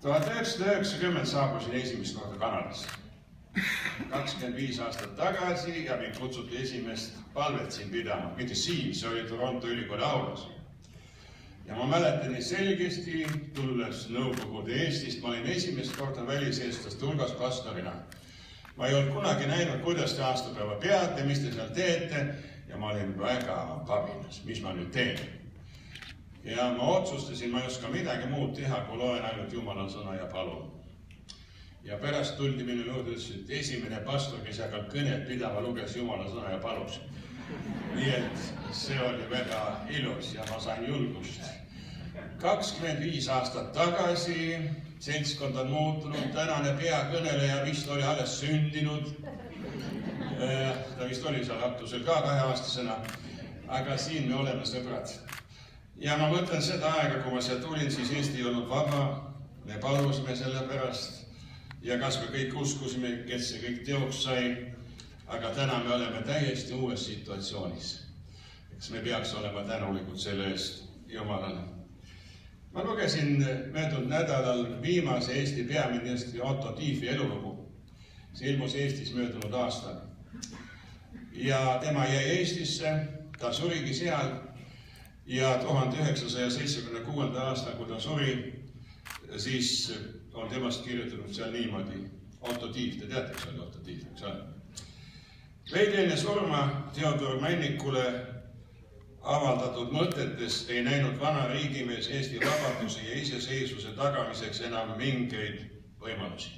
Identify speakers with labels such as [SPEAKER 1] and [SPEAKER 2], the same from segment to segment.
[SPEAKER 1] 1990 saabusin esimest korda Kanadasse. 25 aastat tagasi ja mind kutsuti esimest palvet siin pidama. Mitte siin, see oli Toronto ülikooli aulas. Ja ma mäletan nii selgesti, tulles Nõukogude Eestist, ma olin esimest korda väliseestlaste hulgas pastorina. Ma ei olnud kunagi näinud, kuidas te aastapäeva peate, mis te seal teete, ja ma olin väga pabinas, mis ma nüüd teen. Ja ma otsustasin, ma ei oska midagi muud teha, kui loen ainult Jumala sõna ja palun. Ja pärast tuldi minu juurde, et esimene pastor, kes hakkab kõnet pidama, luges Jumala sõna ja palus. Nii et see oli väga ilus ja ma sain julgust. 25 aastat tagasi, seltskond on muutunud, tänane peakõneleja vist oli alles sündinud. Ta vist oli seal aktusel ka 2-aastasena, aga siin me oleme sõbrad. Ja ma mõtlen seda aega, kui ma seal tulin, siis Eesti ei olnud vaba, me palusime selle pärast ja kas me kõik uskusime, kes see kõik teoks sai, aga täna me oleme täiesti uues situatsioonis. Eks me peaks olema tänulikud selle eest Jumalale. Ma lugesin möödunud nädalal viimase Eesti peaministri Otto Tiefi elulugu. See ilmus Eestis möödunud aastal. Ja tema jäi Eestisse, ta surigi seal ja 1976. aastal, kui ta suri, siis on temast kirjutatud seal niimoodi. Otto Tief, te teate, kes oli Otto Tief, eks ole? Veidi enne surma Theodor Männikule avaldatud mõtetes ei näinud vana riigimees Eesti vabaduse ja iseseisvuse tagamiseks enam mingeid võimalusi.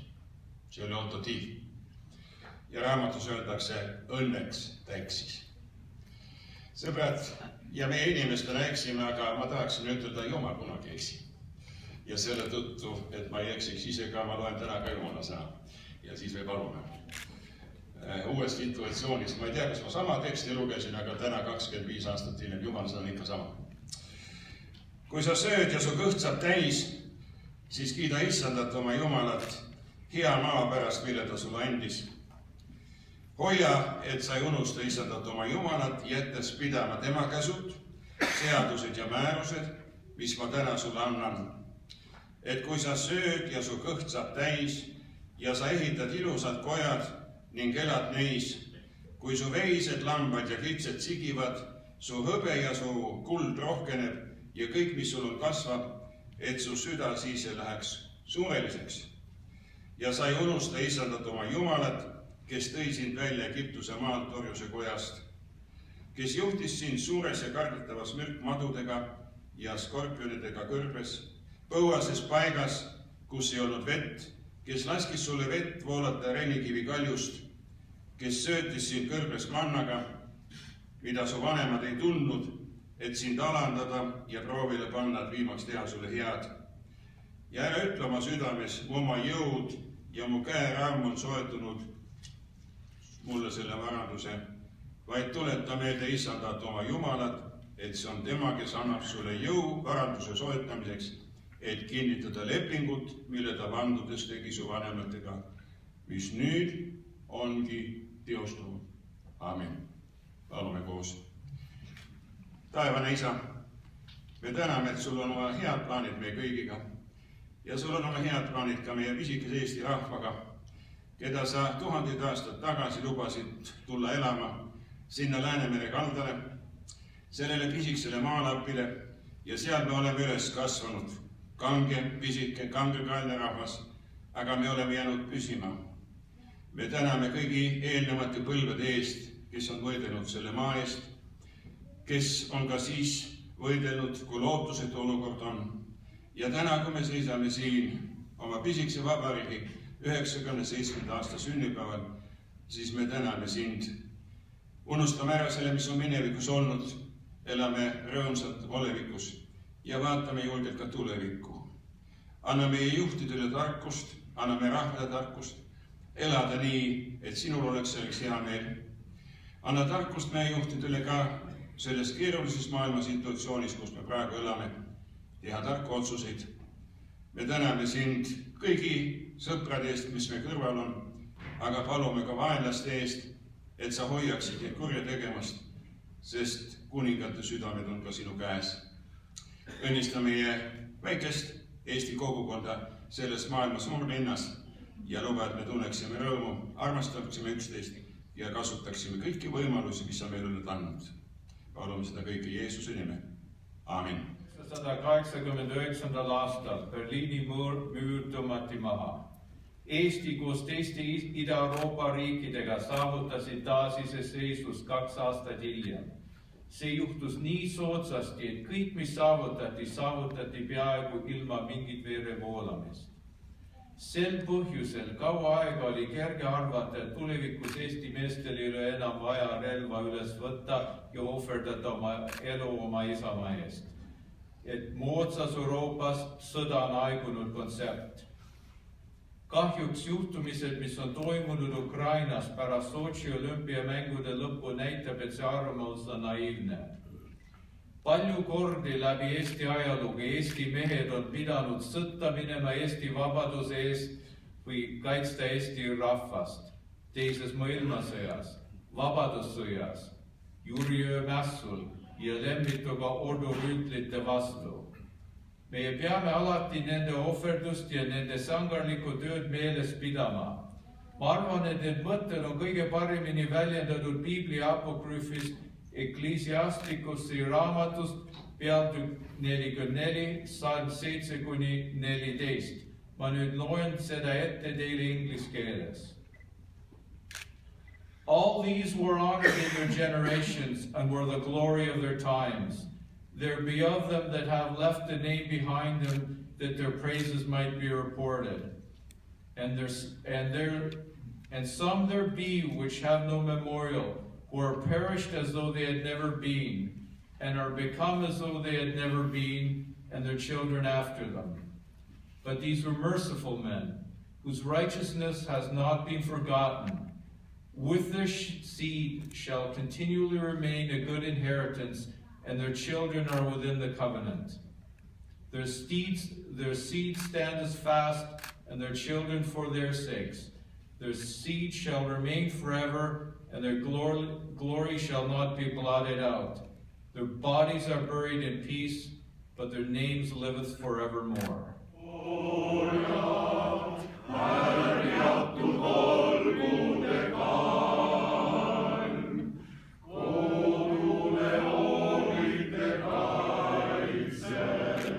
[SPEAKER 1] See oli Otto Tief. Ja raamatus öeldakse, õnneks ta eksis. Sõbrad, ja meie inimestena eksime, aga ma tahaksin ütelda, Jumal kunagi eksi. Ja selle tõttu, et ma ei eksiks ise ka, ma loen täna ka Jumala sõna. Ja siis me palume. Uues situatsioonis, ma ei tea, kas ma sama teksti lugesin, aga täna 25 aastat hiljem Jumal sõna on ikka sama. Kui sa sööd ja su kõht saab täis, siis kiida Issandat oma Jumalat hea maa pärast, mille ta sulle andis. Hoia, et sa ei unusta Issandat oma Jumalat, jättes pidama tema käsud, seadused ja määrused, mis ma täna sulle annan. Et kui sa sööd ja su kõht saab täis ja sa ehitad ilusad kojad ning elad neis, kui su veised, lambad ja kitsed sigivad, su hõbe ja su kuld rohkeneb ja kõik, mis sul on kasvab, et su süda siis ei läheks suureliseks. Ja sa ei unusta Issandat oma Jumalat, kes tõi sind välja Egiptuse maalt orjuse kojast, kes juhtis sind suures ja kardetavas mürkmadudega ja skorpionidega kõrbes, põuases paigas, kus ei olnud vett, kes laskis sulle vett voolata Renikivi kaljust, kes söötis sind kõrbes mannaga, mida su vanemad ei tundnud, et sind alandada ja proovile panna, et viimaks teha sulle head. Ja ära ütle oma südames, mu oma jõud ja mu käeraam on soetunud mulle selle varanduse, vaid tuleta meelde Issandat oma Jumalat, et see on tema, kes annab sulle jõu varanduse soetamiseks, et kinnitada lepingut, mille ta vandudes tegi su vanematega, mis nüüd ongi teostunud. Amen. Palume koos. Taevane Isa, me täname, et sul on oma head plaanid meie kõigiga ja sul on oma head plaanid ka meie pisikese Eesti rahvaga, keda sa 1000 aastat tagasi lubasid tulla elama sinna Läänemere kaldale, sellele pisikesele maalapile ja seal me oleme üles kasvanud. Kange, pisike, kangekaelne rahvas, aga me oleme jäänud püsima. Me täname kõigi eelnevate põlvede eest, kes on võidelnud selle maa eest, kes on ka siis võidelnud, kui lootusetu olukord on. Ja täna, kui me seisame siin oma pisikese vabariigi 97. aasta sünnipäeval, siis me täname sind. Unustame ära selle, mis on minevikus olnud, elame rõõmsalt olevikus ja vaatame julgelt ka tulevikku. Anna meie juhtidele tarkust, anna meie rahvale tarkust, elada nii, et sinul oleks selleks hea meel. Anna tarkust meie juhtidele ka selles keerulises maailma situatsioonis, kus me praegu elame, teha tarku otsuseid. Me täname sind kõigi sõprade eest, mis me kõrval on, aga palume ka vaenlaste eest, et sa hoiaksid neid kurja tegemast, sest kuningate südamed on ka sinu käes. Õnnista meie väikest Eesti kogukonda selles maailma suurlinnas ja luba, et me tunneksime rõõmu, armastaksime üksteist ja kasutaksime kõiki võimalusi, mis sa meile oled andnud. Palume seda kõike Jeesuse nimel. Aamen.
[SPEAKER 2] 1989. aastal Berliini müür tõmmati maha. Eesti koos teiste Ida-Euroopa riikidega saavutasid taasiseseisvust 2 aastat hiljem. See juhtus nii soodsasti, et kõik, mis saavutati peaaegu ilma mingit vere voolamist. Sel põhjusel kaua aega oli kerge arvata, et tulevikus Eesti meestel ei ole enam vaja relva üles võtta ja ohverdada oma elu oma isamaa eest. Et moodsas Euroopas sõda on aegunud kontsept. Kahjuks juhtumised, mis on toimunud Ukrainas pärast Sotši olümpiamängude lõppu näitab, et see arvamus on naiivne. Palju kordi läbi Eesti ajalugu Eesti mehed on pidanud sõtta minema Eesti vabaduse eest või kaitsta Eesti rahvast. Teises maailmasõjas, vabadussõjas, Jüriöö mässul ja Lembituga ordurüütlite vastu. Meie peame alati nende ohverdust ja nende sangarlikku tööd meeles pidama. Ma arvan, et need mõtted on kõige paremini väljendatud Piibli apokrüüfist Ekklesiastikust raamatust peatükk 44, salm 7-14. Ma nüüd loen seda ette teile inglise keeles. All these were honored in their generations and were the glory of their times. There be of them that have left a name behind them, that their praises might be reported. And some there be which have no memorial, who are perished as though they had never been, and are become as though they had never been, and their children after them. But these were merciful men, whose righteousness has not been forgotten. With their seed shall continually remain a good inheritance, and their children are within the covenant. Their seed standeth fast, and their children for their sakes. Their seed shall remain forever, and their glory shall not be blotted out. Their bodies are buried in peace, but their names liveth forevermore.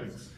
[SPEAKER 3] Christus,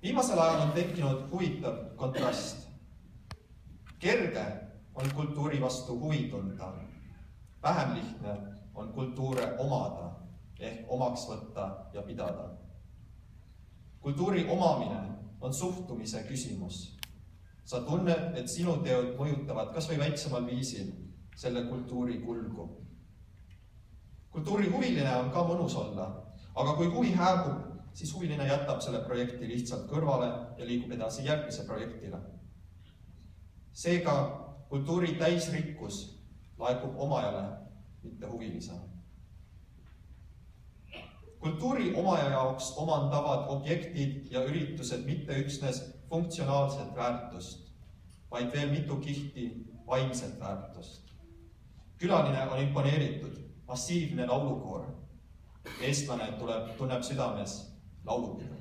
[SPEAKER 3] Viimasel ajal on tekkinud huvitav kontrast. Kerge on kultuuri vastu huvi tunda. Vähem lihtne on kultuure omada ehk omaks võtta ja pidada. Kultuuri omamine on suhtumise küsimus. Sa tunned, et sinu teod mõjutavad kas või väiksemal viisil selle kultuuri kulgu. Kultuuri huviline on ka mõnus olla, aga kui huvi hääbub, siis huviline jätab selle projekti lihtsalt kõrvale ja liigub edasi järgmise projektile. Seega kultuuri täisrikkus laekub omajale, mitte huvilisele. Kultuuri omaja jaoks omandavad objektid ja üritused mitte üksnes funktsionaalset väärtust, vaid veel mitu kihti vaimset väärtust. Külaline on imponeeritud, massiivne laulukoor. Eestlane tunneb südames laulupidu.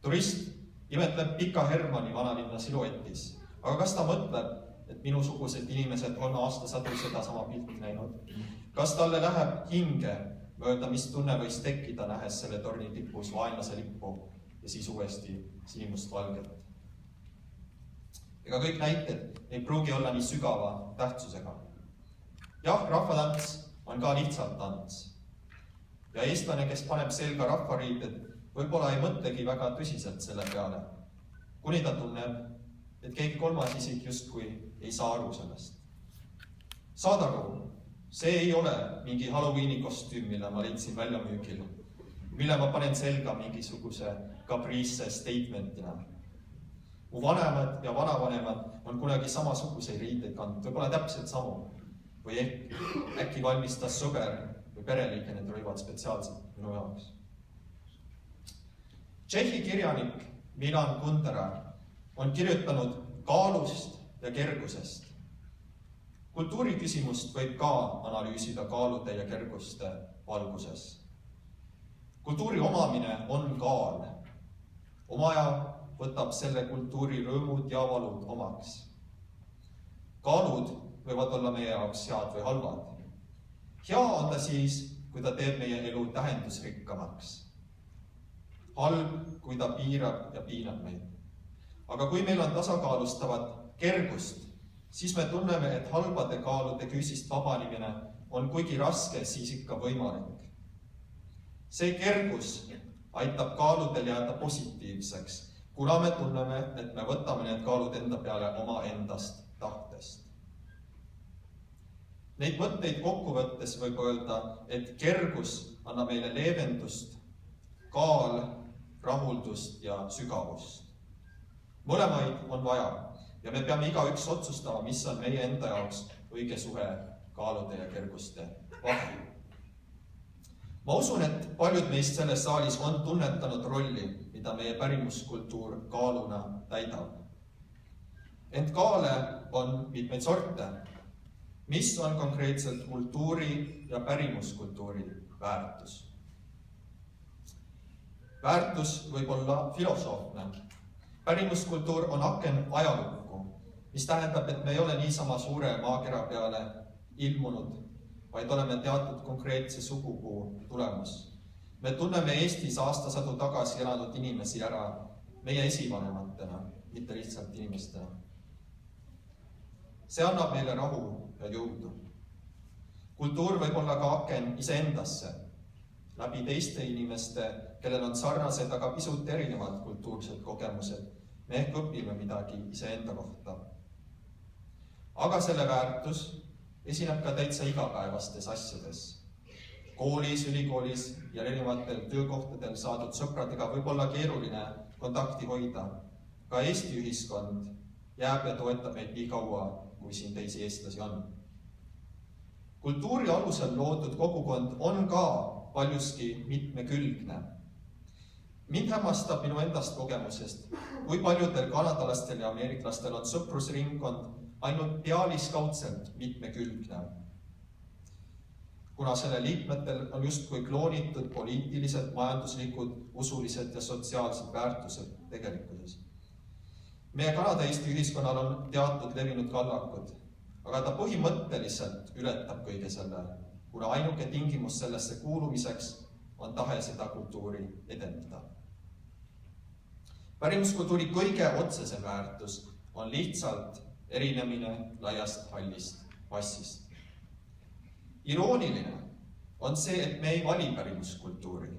[SPEAKER 3] Turist imetleb Pika Hermanni vanalinna siluetis, aga kas ta mõtleb, et minusugused inimesed on aastasadu sedasama pilti näinud? Kas talle läheb hinge mööda, mis tunne võis tekkida, nähes selle torni tipus vaenlase lippu ja siis uuesti sinimustvalget? Ega kõik näited ei pruugi olla nii sügava tähtsusega. Jah, rahvatants on ka lihtsalt tants. Ja eestlane, kes paneb selga rahvariided, võib-olla ei mõtlegi väga tõsiselt selle peale, kuni ta tunneb, et keegi kolmas isik justkui ei saa aru sellest. Saad aru, see ei ole mingi Halloweeni kostüüm, mille ma leidsin väljamüügil, mille ma panen selga mingisuguse kapriisse statementina. Mu vanemad ja vanavanemad on kunagi samasuguseid riideid kandnud, võib-olla täpselt samu. Või äkki valmistas sõber või pereliike need rõivad spetsiaalselt minu jaoks. Tšehhi kirjanik Milan Kundera on kirjutanud kaalust ja kergusest. Kultuuriküsimust võib ka analüüsida kaalude ja kerguste valguses. Kultuuri omamine on kaal. Omaja võtab selle kultuuri rõõmud ja valud omaks. Kaalud võivad olla meie jaoks head või halvad. Hea on ta siis, kui ta teeb meie elu tähendusrikkamaks. Halb, kui ta piirab ja piinab meid. Aga kui meil on tasakaalustavat kergust, siis me tunneme, et halbade kaalude küüsist vabanimine on kuigi raske, siis ikka võimalik. See kergus aitab kaaludel jääda positiivseks, kuna me tunneme, et me võtame need kaalud enda peale oma endast tahtest. Neid mõtteid kokkuvõttes võib öelda, et kergus annab meile leevendust, kaal, rahuldust ja sügavust. Mõlemaid on vaja ja me peame igaüks otsustama, mis on meie enda jaoks õige suhe kaalude ja kerguste vahel. Ma usun, et paljud meist selles saalis on tunnetanud rolli, mida meie pärimuskultuur kaaluna täidab. Ent kaale on mitmeid sorte. Mis on konkreetselt kultuuri ja pärimuskultuuri väärtus? Väärtus võib olla filosoofne. Pärimuskultuur on aken ajalukku, mis tähendab, et me ei ole niisama suure maakera peale ilmunud, vaid oleme teatud konkreetse sugupuu tulemus. Me tunneme Eestis aastasadu tagasi elanud inimesi ära meie esivanematena, mitte lihtsalt inimestena. See annab meile rahu ja jõudu. Kultuur võib olla ka aken iseendasse, läbi teiste inimeste, kellel on sarnased, aga pisut erinevad kultuursed kogemused. Me ehk õpime midagi iseenda kohta. Aga selle väärtus esineb ka täitsa igapäevastes asjades. Koolis, ülikoolis ja erinevatel töökohtadel saadud sõpradega võib olla keeruline kontakti hoida. Ka Eesti ühiskond jääb ja toetab meid nii kaua, kui siin teisi eestlasi on. Kultuuri alusel loodud kogukond on ka paljuski mitmekülgne. Mind hämmastab minu endast kogemusest, kui paljudel kanadalastel ja ameeriklastel on sõprusringkond ainult pealiskaudselt mitmekülgne. Kuna selle liikmetel on justkui kloonitud poliitilised, majanduslikud, usulised ja sotsiaalsed väärtused tegelikkuses. Meie Kanada-Eesti ühiskonnal on teatud levinud kallakud, aga ta põhimõtteliselt ületab kõige selle, kuna ainuke tingimus sellesse kuulumiseks on tahe seda kultuuri edendada. Pärimuskultuuri kõige otsesem väärtus on lihtsalt erinemine laiast hallist massist. Irooniline on see, et me ei vali pärimuskultuuri.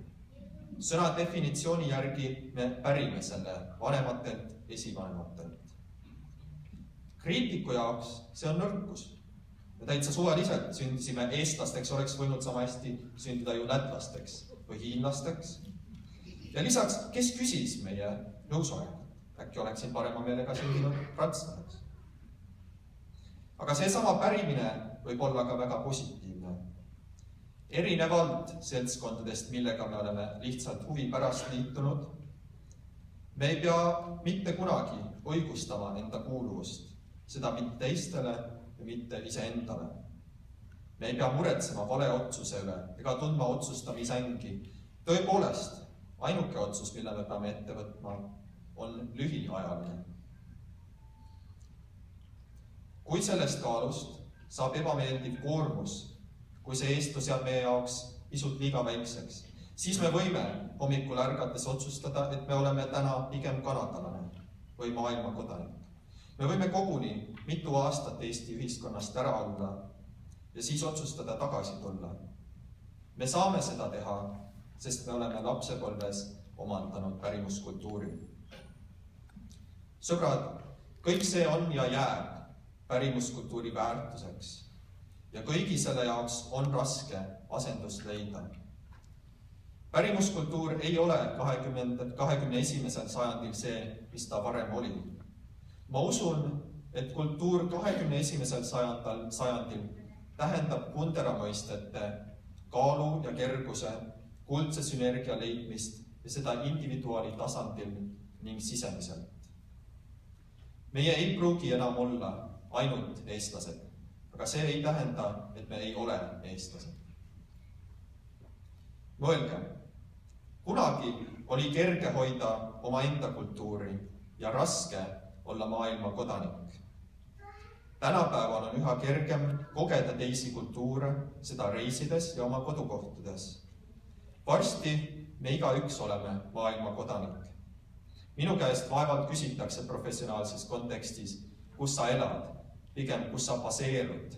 [SPEAKER 3] Sõna definitsiooni järgi me pärime selle vanematelt, esivanematelt. Kriitiku jaoks see on nõrkus. Me täitsa suvaliselt sündisime eestlasteks, oleks võinud sama hästi sündida ju lätlasteks või hiinlasteks. Ja lisaks, kes küsis meie nõusolekut? Äkki oleksin parema meelega sündinud prantslaseks. Aga seesama pärimine võib olla ka väga positiivne. Erinevalt seltskondadest, millega me oleme lihtsalt huvi pärast liitunud, me ei pea mitte kunagi õigustama enda kuuluvust, seda mitte teistele ja mitte iseendale. Me ei pea muretsema vale otsuse üle ega tundma otsustamisängi. Tõepoolest, ainuke otsus, mille me peame ette võtma, on lühiajaline. Kui sellest kaalust saab ebameeldiv koormus, kui see eestlus jääb meie jaoks pisut liiga väikseks, siis me võime hommikul ärgates otsustada, et me oleme täna pigem kanadalane või maailma kodanik. Me võime koguni mitu aastat Eesti ühiskonnast ära olla ja siis otsustada tagasi tulla. Me saame seda teha, sest me oleme lapsepõlves omandanud pärimuskultuuri. Sõbrad, kõik see on ja jääb pärimuskultuuri väärtuseks ja kõigi selle jaoks on raske asendust leida. Pärimuskultuur ei ole 21. sajandil see, mis ta varem oli. Ma usun, et kultuur 21. sajandil tähendab Kundera mõistete kaalu ja kerguse, kuldse sünergia leidmist ja seda individuaali tasandil ning sisemiselt. Meie ei pruugi enam olla ainult eestlased, aga see ei tähenda, et me ei ole eestlased. Mõelge, kunagi oli kerge hoida omaenda kultuuri ja raske olla maailma kodanik. Tänapäeval on üha kergem kogeda teisi kultuure, seda reisides ja oma kodukohtades. Varsti me igaüks oleme maailma kodanik. Minu käest vaevalt küsitakse professionaalses kontekstis, kus sa elad, pigem kus sa baseerud.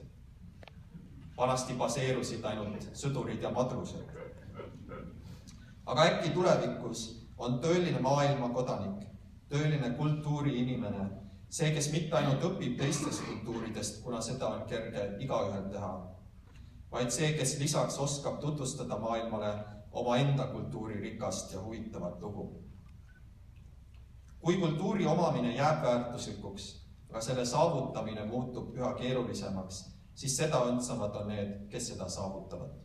[SPEAKER 3] Vanasti baseerusid ainult sõdurid ja madrused. Aga äkki tulevikus on tõeline maailma kodanik, tõeline kultuuriinimene, see, kes mitte ainult õpib teistest kultuuridest, kuna seda on kerge igaühel teha, vaid see, kes lisaks oskab tutvustada maailmale omaenda kultuuri rikast ja huvitavat lugu. Kui kultuuri omamine jääb väärtuslikuks, aga selle saavutamine muutub üha keerulisemaks, siis seda õndsamad on need, kes seda saavutavad.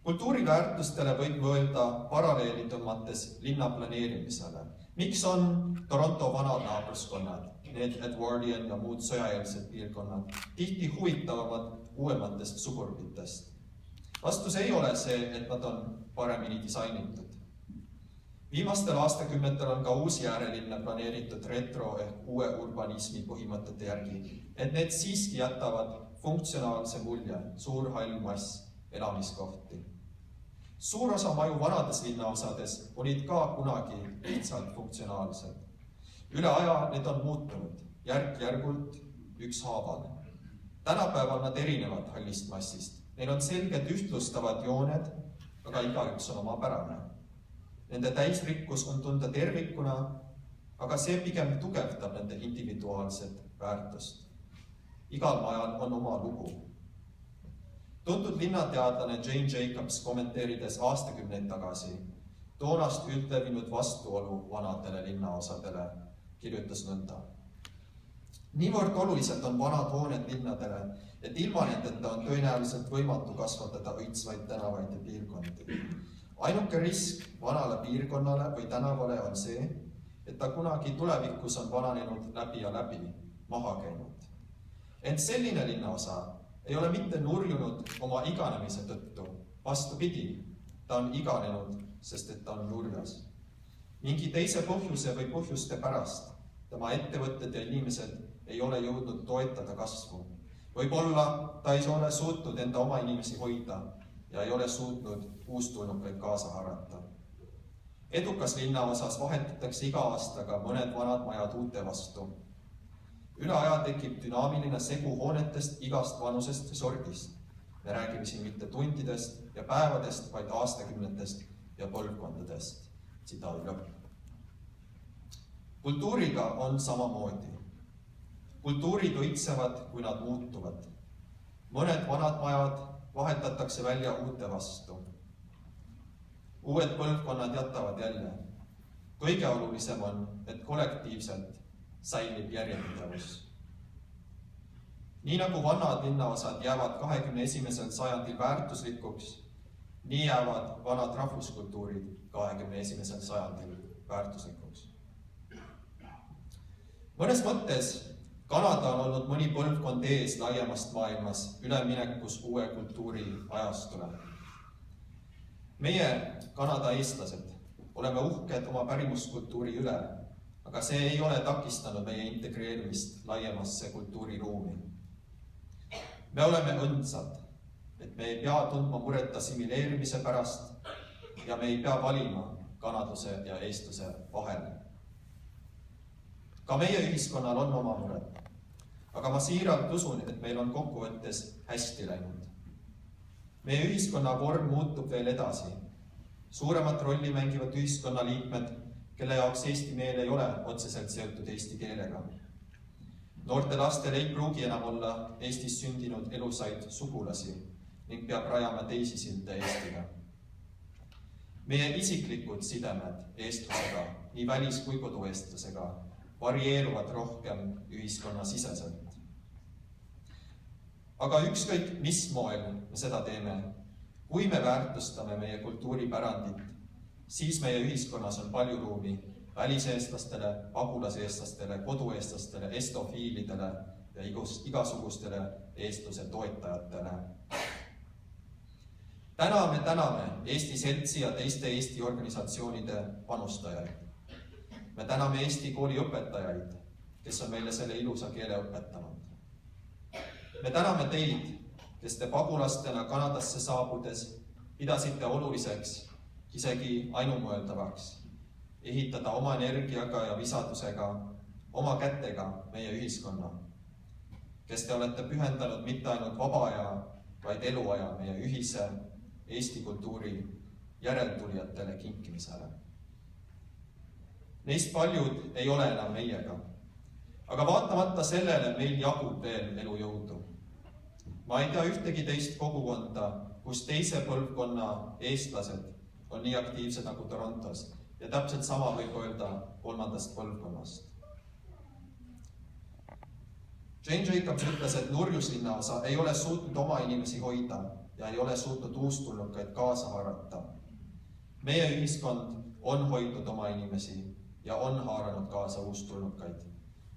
[SPEAKER 3] Kultuuriväärtustele võib mõelda paralleeli tõmmates linna planeerimisele. Miks on Toronto vanad naabruskonnad, need Edwardian ja muud sõjaeelsed piirkonnad, tihti huvitavamad uuematest suburbitest? Vastus ei ole see, et nad on paremini disainitud. Viimastel aastakümnetel on ka uusi äärelinne planeeritud retro ehk uue urbanismi põhimõtete järgi, et need siiski jätavad funktsionaalse mulje, suur hall mass, elamiskohti. Suur osa maju vanades linnaosades olid ka kunagi lihtsalt funktsionaalsed. Üle aja need on muutunud, järk-järgult ükshaaval. Tänapäeval nad erinevad hallist massist. Neil on selged ühtlustavad jooned, aga igaüks on oma pärane. Nende täisrikkus on tunda tervikuna, aga see pigem tugevdab nende individuaalset väärtust. Igal majal on oma lugu. Tuntud linnateadlane Jane Jacobs kommenteerides aastakümneid tagasi toonast üldlevinud vastuolu vanadele linnaosadele kirjutas nõnda. Niivõrd oluliselt on vanad hooned linnadele, et ilma nendeta on tõenäoliselt võimatu kasvatada õitsvaid tänavaid ja piirkondi. Ainuke risk vanale piirkonnale või tänavale on see, et ta kunagi tulevikus on vananenud läbi ja läbi, maha käinud. Ent selline linnaosa ei ole mitte nurjunud oma iganemise tõttu, vastupidi, ta on iganenud, sest et ta on nurjas. Mingi teise põhjuse või põhjuste pärast tema ettevõtted ja inimesed ei ole jõudnud toetada kasvu. Võib-olla ta ei ole suutnud enda oma inimesi hoida ja ei ole suutnud uustulnukaid kaasa haarata. Edukas linnaosas vahetatakse iga aastaga mõned vanad majad uute vastu. Üle aja tekib dünaamiline segu hoonetest igast vanusest ja sordist. Me räägime siin mitte tundidest ja päevadest, vaid aastakümnetest ja põlvkondadest. Tsitaadi lõpp. Kultuuriga on samamoodi. Kultuurid õitsevad, kui nad muutuvad. Mõned vanad majad vahetatakse välja uute vastu. Uued põlvkonnad jätavad jälle. Kõige olulisem on, et kollektiivselt säilib järjepidevus. Nii nagu vanad linnaosad jäävad 21. sajandil väärtuslikuks, nii jäävad vanad rahvuskultuurid 21. sajandil väärtuslikuks. Mõnes mõttes Kanada on olnud mõni põlvkond ees laiemast maailmas üleminekus uue kultuuri ajastule. Meie, Kanada eestlased, oleme uhked oma pärimuskultuuri üle, aga see ei ole takistanud meie integreerimist laiemasse kultuuriruumi. Me oleme õndsad, et me ei pea tundma muret assimileerimise pärast ja me ei pea valima kanaduse ja eestluse vahel. Ka meie ühiskonnal on oma mured, aga ma siiralt usun, et meil on kokkuvõttes hästi läinud. Meie ühiskonna vorm muutub veel edasi. Suuremat rolli mängivad ühiskonnaliikmed, kelle jaoks eesti meel ei ole otseselt seotud eesti keelega. Noorte lastel ei pruugi enam olla Eestis sündinud elusaid sugulasi ning peab rajama teisi silte Eestiga. Meie isiklikud sidemed eestlasega, nii välis- kui kodueestlasega, varieeruvad rohkem ühiskonnasiseselt. Aga ükskõik mis moel me seda teeme, kui me väärtustame meie kultuuripärandit, siis meie ühiskonnas on palju ruumi väliseestlastele, pagulaseestlastele, kodueestlastele, estofiilidele ja igasugustele eestluse toetajatele. Täna me täname Eesti Seltsi ja teiste Eesti organisatsioonide panustajaid. Me täname Eesti kooli õpetajaid, kes on meile selle ilusa keele õpetanud. Me täname teid, kes te pagulastena Kanadasse saabudes pidasite oluliseks, isegi ainumõeldavaks, ehitada oma energiaga ja visadusega, oma kätega meie ühiskonna, kes te olete pühendanud mitte ainult vaba aja, vaid eluaja meie ühise Eesti kultuuri järeltulijatele kinkimisele. Neist paljud ei ole enam meiega, aga vaatamata sellele meil jagub veel elujõudu. Ma ei tea ühtegi teist kogukonda, kus teise põlvkonna eestlased on nii aktiivsed nagu Torontos ja täpselt sama võib öelda kolmandast põlvkonnast. Jane Jacobs ütles, et Nurjuslinna osa ei ole suutnud oma inimesi hoida ja ei ole suutnud uustulnukaid kaasa haarata. Meie ühiskond on hoidnud oma inimesi ja on haaranud kaasa uustulnukaid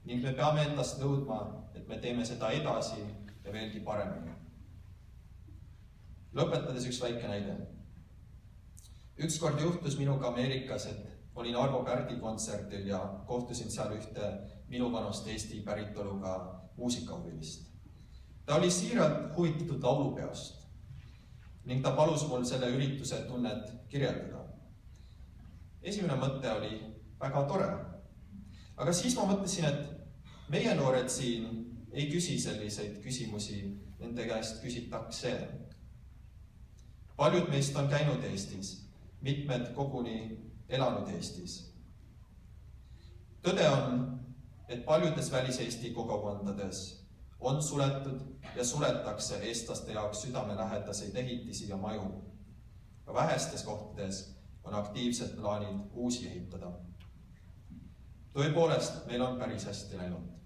[SPEAKER 3] ning me peame endast nõudma, et me teeme seda edasi ja veelgi paremini. Lõpetades üks väike näide. Ükskord juhtus minuga Ameerikas, et olin Arvo Pärdi kontserdil ja kohtusin seal ühte minuvanust Eesti päritoluga muusikahuvilist. Ta oli siiralt huvitatud laulupeost ning ta palus mul selle ürituse tunnet kirjeldada. Esimene mõte oli väga tore, aga siis ma mõtlesin, et meie noored siin ei küsi selliseid küsimusi, nende käest küsitakse. Paljud meist on käinud Eestis, mitmed koguni elanud Eestis. Tõde on, et paljudes välis-Eesti kogukondades on suletud ja suletakse eestlaste jaoks südamelähedaseid ehitisi ja maju. Ka vähestes kohtades on aktiivsed plaanid uusi ehitada. Tõepoolest, meil on päris hästi läinud.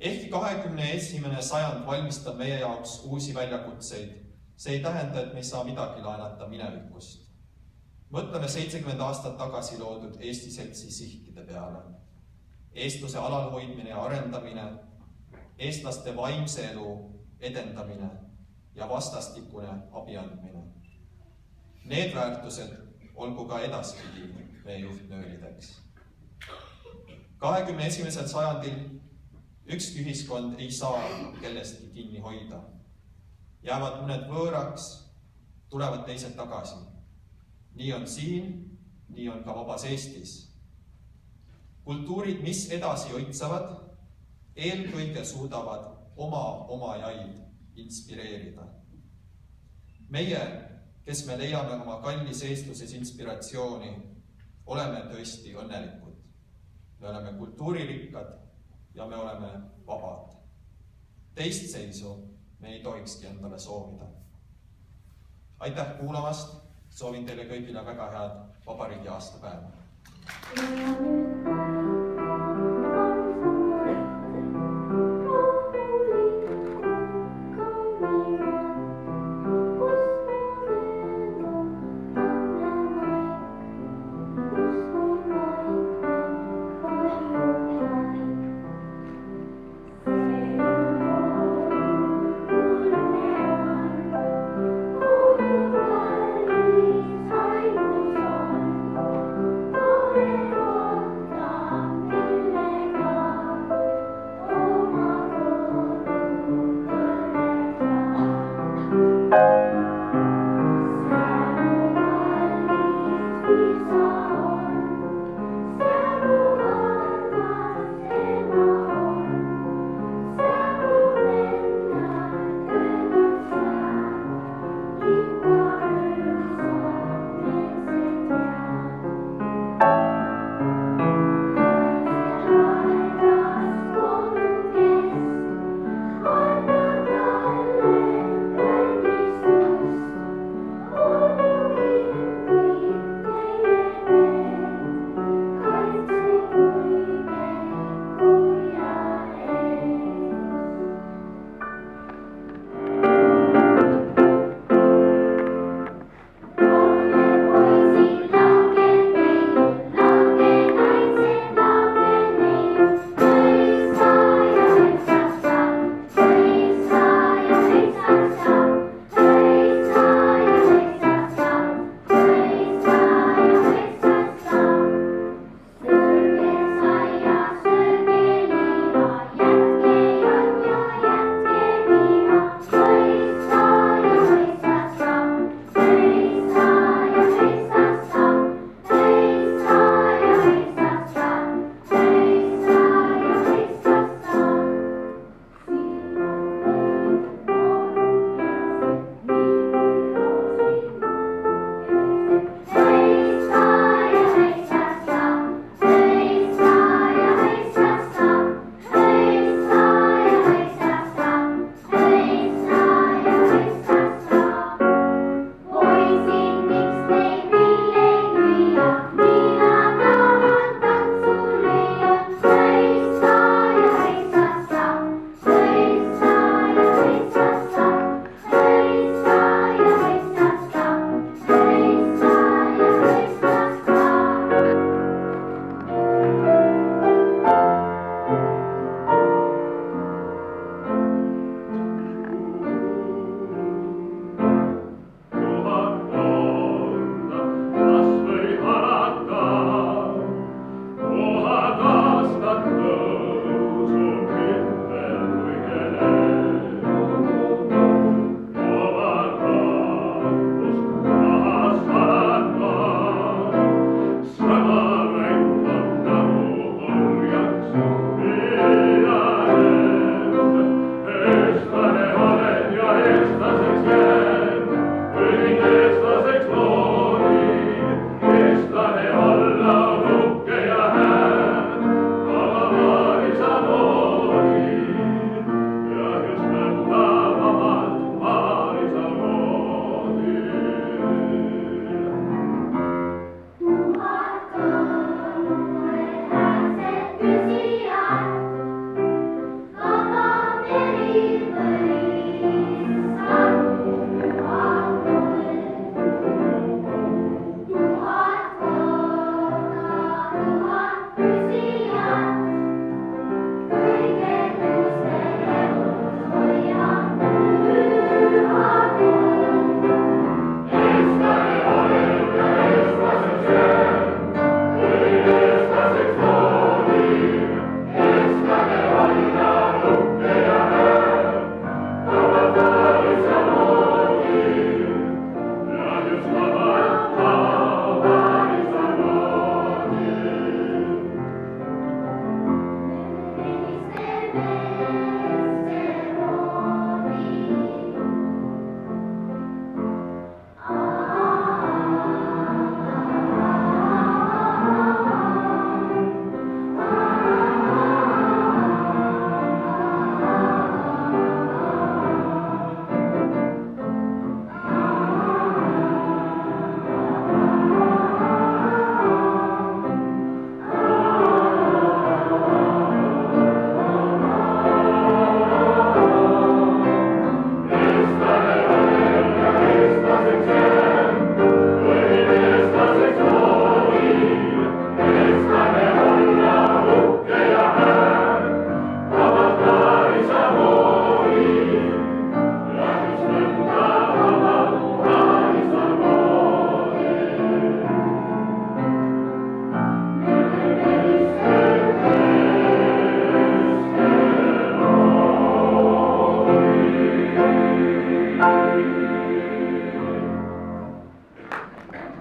[SPEAKER 3] Ehkki 21. sajand valmistab meie jaoks uusi väljakutseid, see ei tähenda, et me ei saa midagi laenata minevikust. Mõtleme 70 aastat tagasi loodud Eesti Seltsi sihtide peale. Eestluse alalhoidmine ja arendamine, eestlaste vaimse elu edendamine ja vastastikune abi andmine. Need väärtused olgu ka edaspidi meie juhtnöörideks. 21. sajandil ükski ühiskond ei saa kellestki kinni hoida. Jäävad mõned võõraks, tulevad teised tagasi. Nii on siin, nii on ka vabas Eestis. Kultuurid, mis edasi õitsavad, eelkõige suudavad oma omajaid inspireerida. Meie, kes me leiame oma kallis eestluses inspiratsiooni, oleme tõesti õnnelikud. Me oleme kultuuririkkad ja me oleme vabad. Teist seisu me ei tohikski endale soovida. Aitäh kuulamast, soovin teile kõigile väga head vabariigi aastapäeva.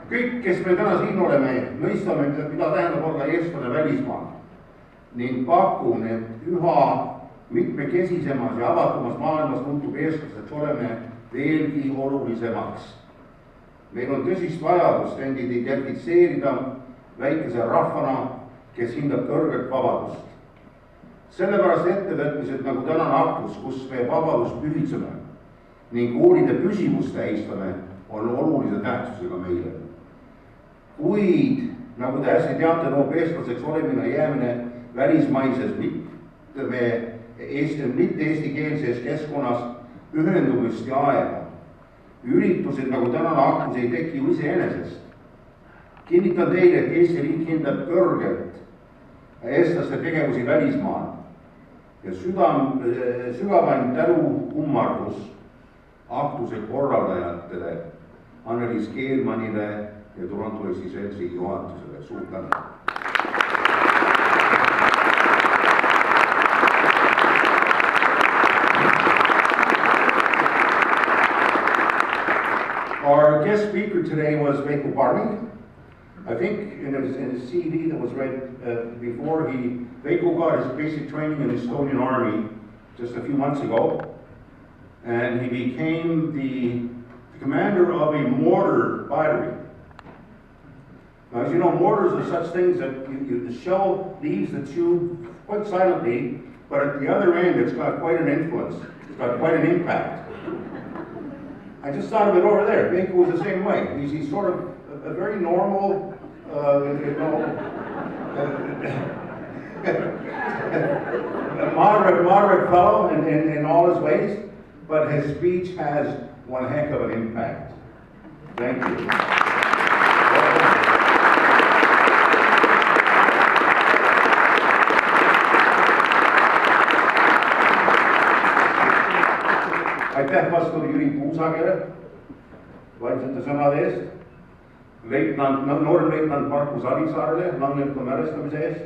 [SPEAKER 4] Kõik, kes me täna siin oleme, mõistame, mida tähendab olla eestlane välismaal ning pakun, et üha mitmekesisemas ja avatumas maailmas muutub eestlaseks oleme veelgi olulisemaks. Meil on tõsist vajadust endid identifitseerida väikese rahvana, kes hindab kõrget vabadust. Sellepärast ettevõtmised nagu tänane aktus, kus me vabadust pühitseme ning koolide püsivust tähistame, on olulise tähtsusega meile. Kuid, nagu te hästi teate, noob eestlaseks olemine jäämine välismaises mitte eestikeelses keskkonnas ühendumist ja aega. Üritused nagu tänane aktus ei teki ju iseenesest. Kinnitan teile, et Eesti riik hindab kõrgelt eestlaste tegevusi välismaal ja sügavaim tänu kummardus aktuse korraldajatele, Anneliis Keelmanile ja Toronto Eesti Seltsi juhatusele. Suur tänu! Our guest speaker today was Veikko Parmi. I think in his CV that was read before, Veikko got his basic training in the Estonian Army just a few months ago, and he became the commander of a mortar battery. Now, as you know, mortars are such things that the shell leaves the tube quite silently, but at the other end, it's got quite an influence. It's got quite an impact. I just thought of it over there. Veikko was the same way. He's sort of a very normal, moderate fellow in all his ways, but his speech has one heck of an impact. Thank you. Aitäh vastu Jüri Puusakele vaimsete sõnade eest, nooremleitnant Markus Avisaarele langenute mälestamise eest.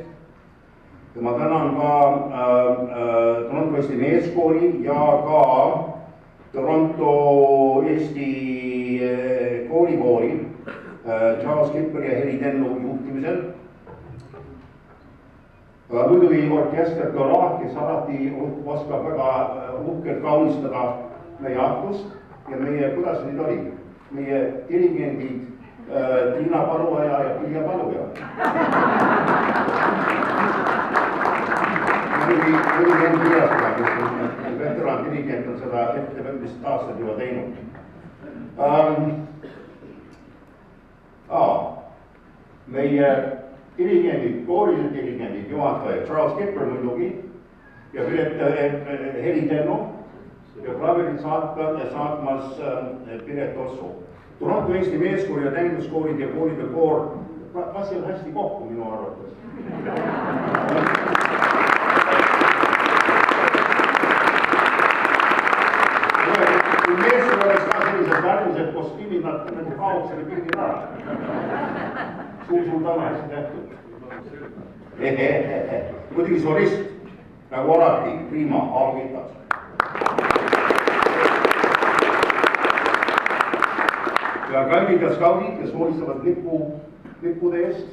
[SPEAKER 4] Ja ma tänan ka Toronto Eesti meeskooli ja ka Toronto Eesti koolikooli Charles Kipperi ja Heli Tennu juhtimisel. Muidugi orkester Dola, kes alati oskab väga uhkelt kaunistada meie aktust ja meie, kuidas see nüüd oli, meie dirigendid Tiina Paluoja ja Pilja Paluja. Muidugi end Piiastada, kes veteran dirigent on seda ettevõtmist aastaid juba teinud. Meie dirigendid, koolide dirigendid, juhataja Charles Kipper muidugi ja Heli Tennu ja klaverid saatmas Piret Ossu. Toronto Eesti meeskooli ja täienduskoolid ja koolide koor passivad hästi kokku minu arvates. Kui meestel oleks ka sellised värvused kostüümid, nad nagu kaoks selle pildil ära. Suur tänu hästi tehtud. Muidugi solist, nagu alati, Prima, Aagitas. Ja kandid ja skaudid, kes hoolitsevad lippude eest.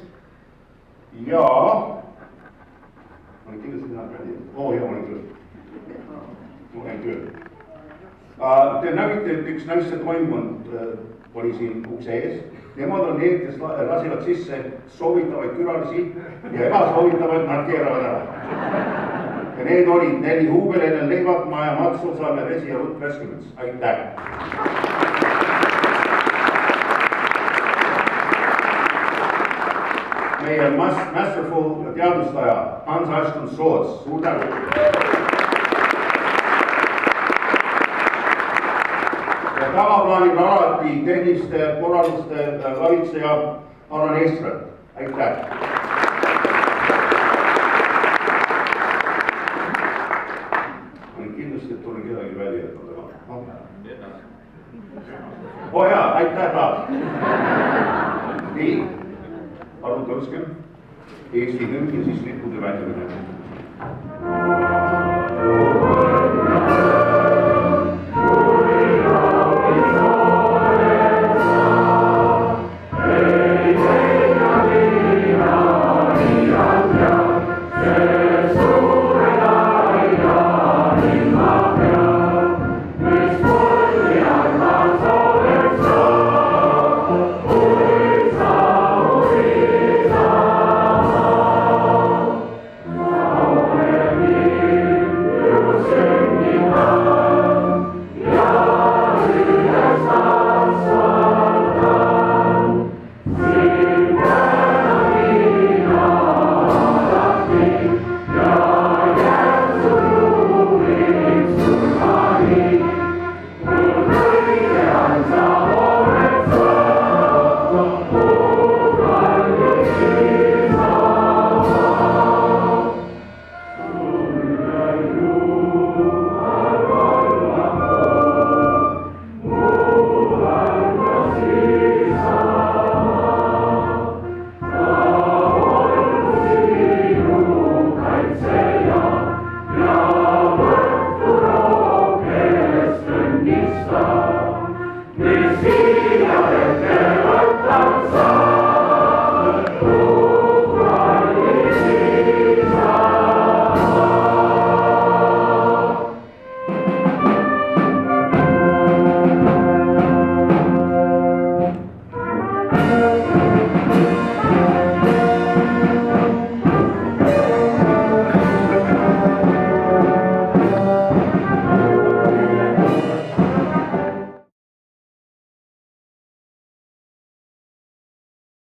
[SPEAKER 4] Ja ma olen kindlasti täna kandid. Ja, ma olen küll. Ma olen küll. Te nägite, et üks naiste toimkond oli siin ukse ees. Nemad on need, kes lasivad sisse soovitavaid külalisi ja ebasoovitavaid nad keeravad ära. Ja need olid 4 Huubel, Ellen Leivat, Maja Matsu, Saarne Vesi ja Rutt Veskemets. Aitäh! Meie masterful teadustaja Hans Ashton Soots. Suur tänu! Ja tavaplaanil alati tehniliste korralduste valitseja Alan Eestrat. Aitäh! Kindlasti, et tulen kedagi välja. Oh jaa, aitäh taas! Nii. Arvud Õrsken, Eesti hümn ja siis lippude väljamine.